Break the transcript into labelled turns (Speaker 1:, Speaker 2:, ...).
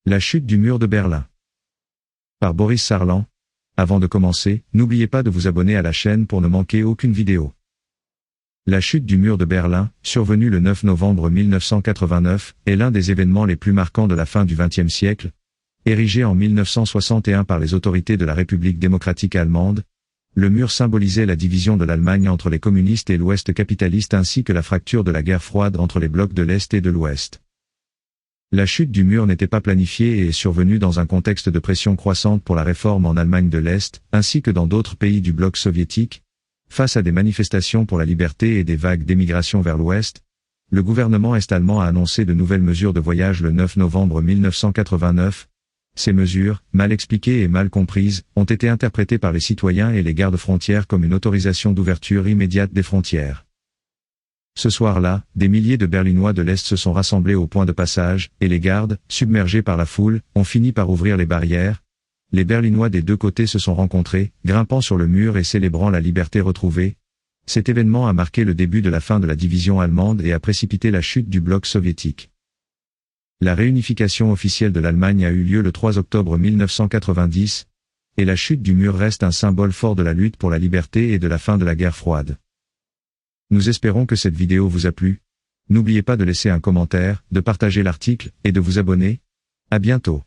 Speaker 1: La chute du mur de Berlin. Par Boris Sarlan. Avant de commencer, n'oubliez pas de vous abonner à la chaîne pour ne manquer aucune vidéo. La chute du mur de Berlin, survenue le 9 novembre 1989, est l'un des événements les plus marquants de la fin du XXe siècle. Érigé en 1961 par les autorités de la République démocratique allemande, le mur symbolisait la division de l'Allemagne entre les communistes et l'Ouest capitaliste ainsi que la fracture de la guerre froide entre les blocs de l'Est et de l'Ouest. La chute du mur n'était pas planifiée et est survenue dans un contexte de pression croissante pour la réforme en Allemagne de l'Est, ainsi que dans d'autres pays du bloc soviétique. Face à des manifestations pour la liberté et des vagues d'émigration vers l'Ouest, le gouvernement est-allemand a annoncé de nouvelles mesures de voyage le 9 novembre 1989. Ces mesures, mal expliquées et mal comprises, ont été interprétées par les citoyens et les gardes-frontières comme une autorisation d'ouverture immédiate des frontières. Ce soir-là, des milliers de Berlinois de l'Est se sont rassemblés au point de passage, et les gardes, submergés par la foule, ont fini par ouvrir les barrières. Les Berlinois des deux côtés se sont rencontrés, grimpant sur le mur et célébrant la liberté retrouvée. Cet événement a marqué le début de la fin de la division allemande et a précipité la chute du bloc soviétique. La réunification officielle de l'Allemagne a eu lieu le 3 octobre 1990, et la chute du mur reste un symbole fort de la lutte pour la liberté et de la fin de la guerre froide. Nous espérons que cette vidéo vous a plu. N'oubliez pas de laisser un commentaire, de partager l'article, et de vous abonner. À bientôt.